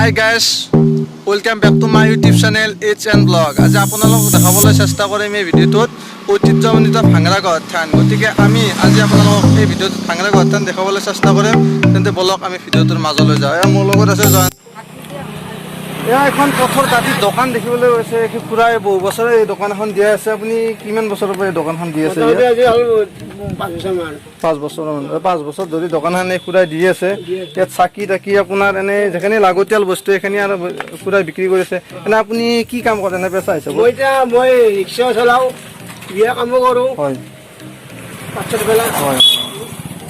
Hi guys, welcome back to my YouTube channel HN Blog. আজি আপোনালোকক দেখাবলৈ চেষ্টা কৰিম এই ভিডিঅ'টোত ঐতিহ্যমণ্ডিত ভাংৰা গাঁওথান। গতিকে আমি আজি আপোনালোকক এই ভিডিঅ'টোত ভাংৰা গাঁওথান দেখাবলৈ চেষ্টা কৰিম। তেন্তে বলক আমি ভিডিঅ'টোৰ মাজলৈ যাওঁ। মোৰ লগত আছে জয়ন্ত। এয়া এখন পথৰ কাটিৰ দোকান দেখিবলৈ গৈছে। খুৰাই বহু বছৰে এই দোকান এখন দিয়া আছে। আপুনি কিমান বছৰৰ পৰা এই দোকানখন দি আছে? 5 বছৰ ধৰি দোকানখন খুৰাই দি আছে। ইয়াত চাকি তাকি আপোনাৰ এনে যেখানে লাগতিয়াল বস্তু এখানে আৰু খুৰাই বিক্ৰী কৰিছে। এনে আপুনি কি কাম কৰে এনে পেছা হিচাপে? মই ৰিক্সা চলাওঁ, বিয়া কাম কৰোঁ। হয় হয়,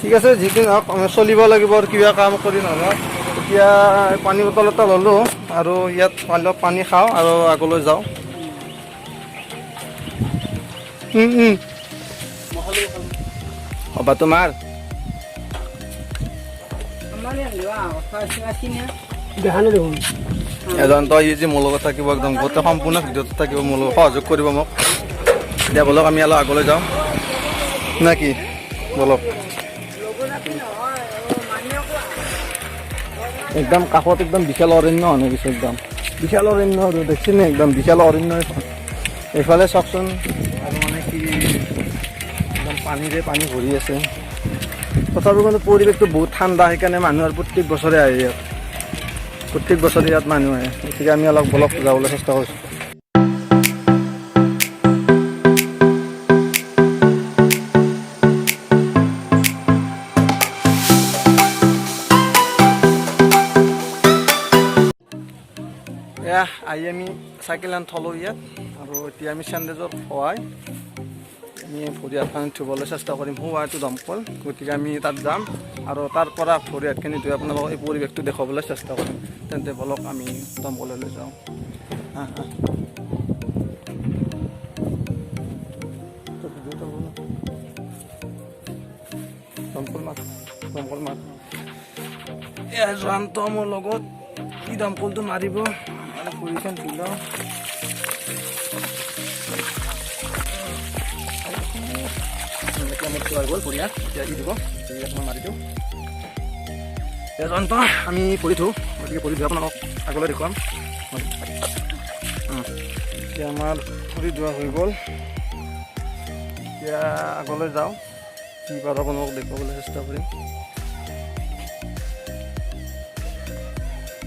ঠিক আছে, যিখিনি হওক চলিব লাগিব আৰু কিবা কাম কৰি নহয়। এতিয়া পানী বটল এটা ল'লোঁ আৰু ইয়াত অলপ পানী খাওঁ আৰু আগলৈ যাওঁ। হ'ব তোমাৰ এজন তই যি মোৰ লগত থাকিব একদম গোটেই সম্পূৰ্ণ ভিডিঅ'টো থাকিব, মোৰ লগত সহযোগ কৰিব মোক। এতিয়া বলক আমি অলপ আগলৈ যাওঁ নে কি? বলক। একদম কাষত একদম বিশাল অৰণ্য হৈ গৈছে, একদম বিশাল অৰণ্য দেখছি নে? একদম বিশাল অৰণ্য এইফালে চাওকচোন। আৰু মানে কি একদম পানীৰে পানী ভৰি আছে। তথাপিও কিন্তু পৰিৱেশটো বহুত ঠাণ্ডা, সেইকাৰণে মানুহ আৰু প্ৰত্যেক বছৰে আহে ইয়াত। প্ৰত্যেক বছৰে ইয়াত মানুহ আহে। গতিকে আমি অলপ বলক যাবলৈ চেষ্টা কৰিছোঁ। এয়া আহি আমি চাইকেল আন থলোঁ ইয়াত, আৰু এতিয়া আমি চেণ্ডেজত হোৱাই আমি ভৰি হাতখিনি ধুবলৈ চেষ্টা কৰিম। হোৱাটো দমকল, গতিকে আমি তাত যাম আৰু তাৰ পৰা ভৰি হাতখিনি ধুই আপোনালোকক এই পৰিৱেশটো দেখুৱাবলৈ চেষ্টা কৰিম। তেন্তে বলক আমি দমকললৈ যাওঁ। দমকল মাত এয়া জয়ন্ত মোৰ লগত। কি দমকলটো মাৰিব পৰিখন ধুই লওঁ। গ'ল পৰিয়াল, এতিয়া ই দিব অকণমান মাৰি দিওঁ। এজন্ত আমি পৰি থওঁ, গতিকে পৰি ধোৱা আপোনালোকক আগলৈ দেখুৱাম। এতিয়া আমাৰ পৰি ধোৱা হৈ গ'ল। এতিয়া আগলৈ যাওঁ, কি পাৰোঁ আপোনালোকক দেখুৱাবলৈ চেষ্টা কৰিম।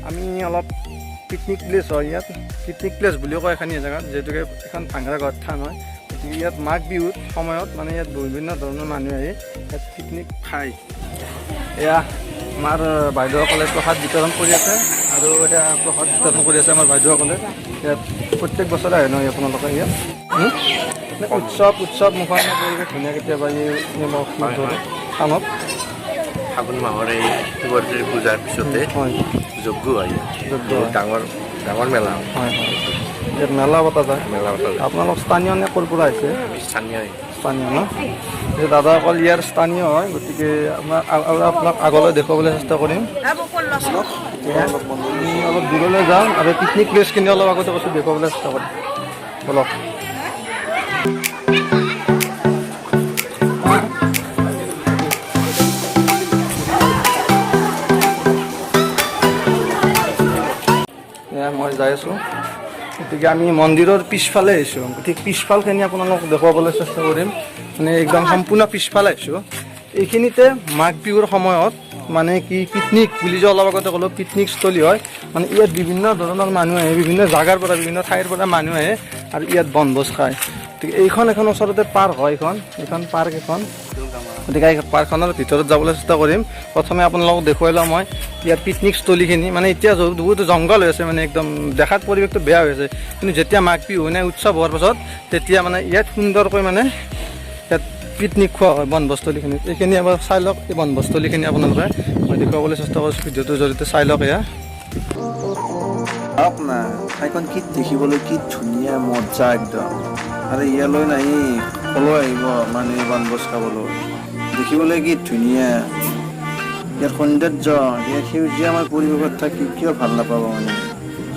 আমি অলপ পিকনিক প্লেচ হয় ইয়াত, পিকনিক প্লেচ বুলিও কয় এখন জেগাত, যিহেতুকে এখন ভাংৰা গাঁওথান হয়। গতিকে ইয়াত মাঘ বিহুৰ সময়ত মানে ইয়াত বিভিন্ন ধৰণৰ মানুহ আহি ইয়াত পিকনিক খায়। এয়া আমাৰ বাইদেউসকলে প্ৰসাদ বিতৰণ কৰি আছে, আৰু এতিয়া প্ৰসাদ বিতৰণ কৰি আছে আমাৰ বাইদেউসকলে। ইয়াত প্ৰত্যেক বছৰে আহে নহয় আপোনালোকে ইয়াত উৎসৱ মুখৰ পৰিৱেশ ধুনীয়া। কেতিয়াবা এই থানত ফাগুন মাহৰ এই শিৱৰাত্ৰিৰ পূজাৰ পিছতে যজ্ঞ হয়, ডাঙৰ মেলা হয়। ইয়াত মেলা পতা যায়। আপোনালোক স্থানীয় নে ক'ৰ পৰা আহিছে? স্থানীয় ন? দাদাসকল ইয়াৰ স্থানীয় হয়। গতিকে আপোনাক আগলৈ দেখুৱাবলৈ চেষ্টা কৰিম। অলপ দূৰলৈ যাম আৰু পিকনিক প্লেচখিনি অলপ আগতে কৈছোঁ দেখুৱাবলৈ চেষ্টা কৰিম। বলক। মই যাই আছোঁ। গতিকে আমি মন্দিৰৰ পিছফালে আহিছোঁ। গতিকে পিছফালখিনি আপোনালোকক দেখুৱাবলৈ চেষ্টা কৰিম। মানে একদম সম্পূৰ্ণ পিছফালে আহিছোঁ। এইখিনিতে মাঘ বিহুৰ সময়ত মানে কি পিকনিক বুলি যে অলপ আগতে ক'লোঁ, পিকনিকস্থলী হয়। মানে ইয়াত বিভিন্ন ধৰণৰ মানুহ আহে, বিভিন্ন জেগাৰ পৰা বিভিন্ন ঠাইৰ পৰা মানুহ আহে আৰু ইয়াত বনভোজ খায়। গতিকে এখন ওচৰতে পাৰ্ক হয়, এইখন পাৰ্ক এখন। গতিকে এই পাৰ্কখনৰ ভিতৰত যাবলৈ চেষ্টা কৰিম। প্ৰথমে আপোনালোকক দেখুৱাই লওঁ মই ইয়াৰ পিকনিকস্থলীখিনি। মানে এতিয়া বহুত জংঘল হৈ আছে, মানে একদম দেখাত পৰিৱেশটো বেয়া হৈ আছে। কিন্তু যেতিয়া মাঘ বিহু মানে উৎসৱ হোৱাৰ পাছত তেতিয়া মানে ইয়াত সুন্দৰকৈ মানে ইয়াত পিকনিক খোৱা হয় বনভোজস্থলীখিনিত। এইখিনি এবাৰ চাই লওক, এই বনভোজস্থলীখিনি আপোনালোকে মই দেখুৱাবলৈ চেষ্টা কৰিছোঁ। ভিডিঅ'টোৰ জৰিয়তে চাই লওক। এয়া চাওক না, ঠাইখন কি দেখিবলৈ কি ধুনীয়া, মজা একদম। আৰু ইয়ালৈ নাহি সকলো আহিব মানে বনভোজ খাবলৈ। দেখিবলৈ কি ধুনীয়া, ইয়াৰ সৌন্দৰ্য, ইয়াৰ সেউজীয়া আমাৰ পৰিৱেশত থাকি কিয় ভাল নাপাব মানে।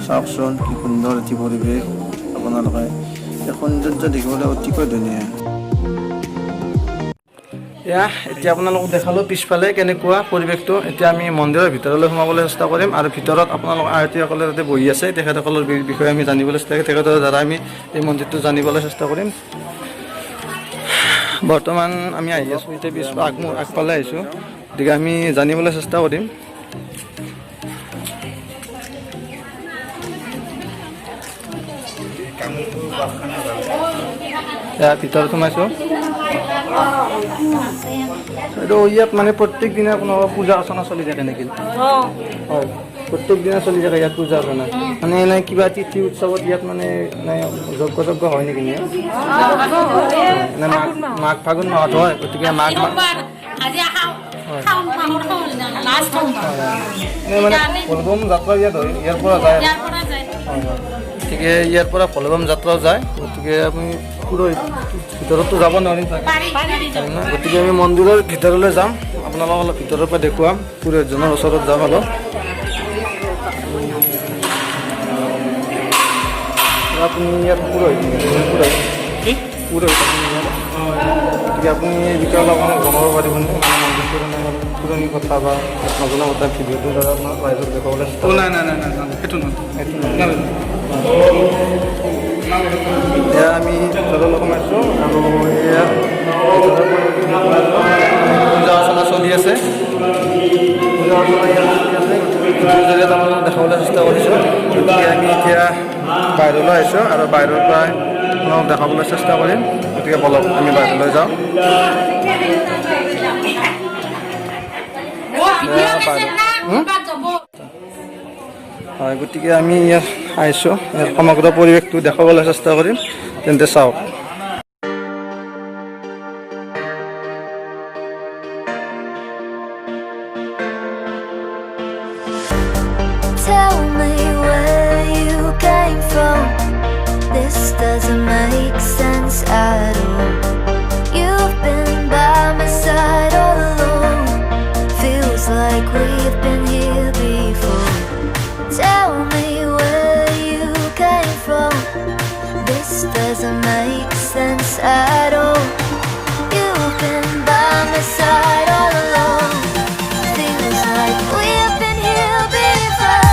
চাওকচোন কি সুন্দৰ এটি পৰিৱেশ। আপোনালোকে ইয়াৰ সৌন্দৰ্য দেখিবলৈ অতিকৈ ধুনীয়া। এয়া এতিয়া আপোনালোকক দেখালোঁ পিছফালে কেনেকুৱা পৰিৱেশটো। এতিয়া আমি মন্দিৰৰ ভিতৰলৈ সোমাবলৈ চেষ্টা কৰিম আৰু ভিতৰত আপোনালোক আয়তীসকলে তাতে বহি আছে, তেখেতসকলৰ বিষয়ে আমি জানিবলৈ চেষ্টা কৰিম, তেখেতৰ দ্বাৰা আমি এই মন্দিৰটো জানিবলৈ চেষ্টা কৰিম। বৰ্তমান আমি আহি আছোঁ এতিয়া আগফালে আহিছোঁ, গতিকে আমি জানিবলৈ চেষ্টা কৰিম। ইয়াৰ ভিতৰত সোমাইছোঁ। এইটো ইয়াত মানে প্ৰত্যেক দিনে আপোনালোকৰ পূজা অৰ্চনা চলি থাকে নেকি? হয়, প্ৰত্যেক দিনে চলি থাকে ইয়াত পূজা অৰ্চনা। মানে এনে কিবা তিথি উৎসৱত ইয়াত মানে যজ্ঞ হয় নেকি? মাঘ ফাগুন মাহত হয়, গতিকে মানে ভলবম যাত্ৰা ইয়াত হয়, ইয়াৰ পৰা যায়। গতিকে ইয়াৰ পৰা ভলবম যাত্ৰাও যায়, গতিকে আপুনি ভিতৰতো যাব নোৱাৰিম চাগে, গতিকে আমি মন্দিৰৰ ভিতৰলৈ যাম, আপোনালোকক অলপ ভিতৰৰ পৰা দেখুৱাম, পুৰোহিতজনৰ ওচৰত যাম অলপ। আপুনি ইয়াত পুৰোহিত গতিকে আপুনি এই বিষয়ে অলপ জনাব পাৰিবনে? মানে মন্দিৰটোৰ পুৰণি কথা বা নজনা কথা ভিডিঅ'টোৰ দ্বাৰা আপোনাক ৰাইজক দেখুৱাবলৈ সেইটো নহয়। এতিয়া আমি ভিতৰলৈ সোমাইছোঁ আৰু এয়া পূজা অৰ্চনা চলি আছে, পূজা অৰ্চনা ইয়াত চলি আছে, ভিডিঅ'ৰ জৰিয়তে আপোনালোকক দেখাবলৈ চেষ্টা কৰিছোঁ। গতিকে আমি এতিয়া বাহিৰলৈ আহিছোঁ আৰু বাহিৰৰ পৰাই আপোনালোকক দেখাবলৈ চেষ্টা কৰিম, গতিকে বলক আমি বাহিৰলৈ যাওঁ। হয়, গতিকে আমি ইয়াত আহিছোঁ, ইয়াৰ সমগ্ৰ পৰিৱেশটো দেখাবলৈ চেষ্টা কৰিম, তেন্তে চাওক। Tell me where you came from. This doesn't make sense at all. You've been by my side all along. Feels like we've been here before. Tell me where you came from. This doesn't make sense at all. You've been by my side all along. Feels like we've been here before.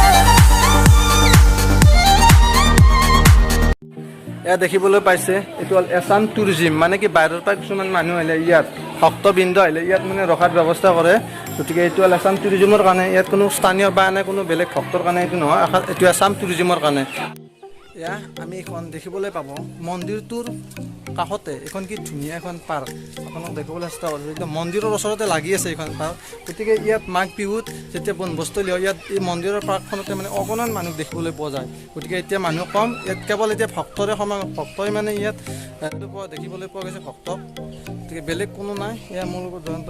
এয়া দেখিবলৈ পাইছে, এইটো হ'ল Assam tourism, মানে কি বাহিৰৰ পৰা কিছুমান মানুহ আহিলে ইয়াত ভক্তবৃন্দ আহিলে ইয়াত মানে ৰখাৰ ব্যৱস্থা কৰে, গতিকে এইটো হ'ল এছাম টুৰিজিমৰ কাৰণে। ইয়াত কোনো স্থানীয় বা এনে কোনো বেলেগ ভক্তৰ কাৰণে এইটো নহয়, এইটো এছাম টুৰিজিমৰ কাৰণে। এয়া আমি এখন দেখিবলৈ পাব মন্দিৰটোৰ কাষতে এখন কি ধুনীয়া এখন পাৰ্ক, আপোনাক দেখিবলৈ চেষ্টা কৰিছোঁ, একদম মন্দিৰৰ ওচৰতে লাগি আছে এইখন পাৰ্ক। গতিকে ইয়াত মাঘ বিহুত যেতিয়া বনভোজস্থলী হয়, ইয়াত এই মন্দিৰৰ পাৰ্কখনতে মানে অগণন মানুহ দেখিবলৈ পোৱা যায়। গতিকে এতিয়া মানুহ কম, ইয়াত কেৱল এতিয়া ভক্তই মানে ইয়াত দেখিবলৈ পোৱা গৈছে ভক্তক, গতিকে বেলেগ কোনো নাই। এয়া মোৰ লগত জয়ন্ত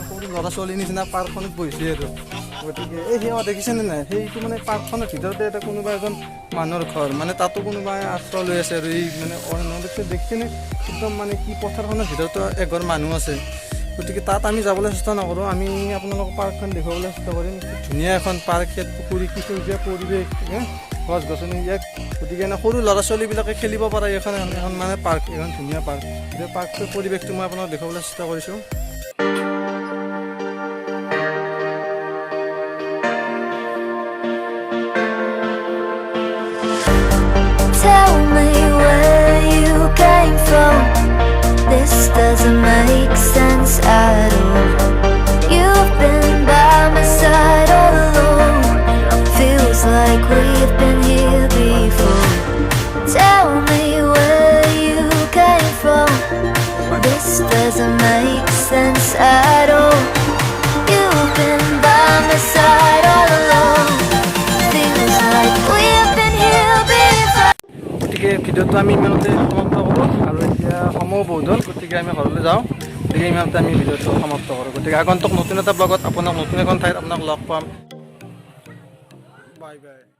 সৰু ল'ৰা ছোৱালীৰ নিচিনা পাৰ্কখনত বহিছে আৰু, গতিকে এই সেৱা দেখিছেনে নাই? সেইটো মানে পাৰ্কখনৰ ভিতৰতে এটা কোনোবা এজন মানুহৰ ঘৰ, মানে তাতো কোনোবাই আশ্ৰয় লৈ আছে আৰু এই মানে দেখিছেনে একদম মানে কি পথাৰখনৰ ভিতৰতো এঘৰ মানুহ আছে। গতিকে তাত আমি যাবলৈ চেষ্টা নকৰোঁ, আমি আপোনালোকক পাৰ্কখন দেখুৱাবলৈ চেষ্টা কৰিম। ধুনীয়া এখন পাৰ্ক, ইয়াত পুখুৰী, কি সেউজীয়া পৰিৱেশ, গছ গছনি ইয়াত, গতিকে এনে সৰু ল'ৰা ছোৱালীবিলাকে খেলিব পৰা এখন মানে পাৰ্ক, এখন ধুনীয়া পাৰ্ক। গতিকে পাৰ্কটোৰ পৰিৱেশটো মই আপোনাক দেখুৱাবলৈ চেষ্টা কৰিছোঁ। Tell me where you came from. This doesn't make sense at all. You've been by my side all along. Feels like we've been here before. Tell me where you came from. This doesn't make sense at all. You've been by my side all along. Feels like we've been here before. গতিকে ভিডিঅ'টো আমি ইমানতে সমাপ্ত কৰোঁ, আৰু এতিয়া সময় বহুত হ'ল, গতিকে আমি ঘৰলৈ যাওঁ। গতিকে ইমানতে আমি ভিডিঅ'টো সমাপ্ত কৰোঁ। গতিকে আগন্তুক নতুন এটা ব্লগত আপোনাক নতুন এখন ঠাইত আপোনাক লগ পাম। Bye bye.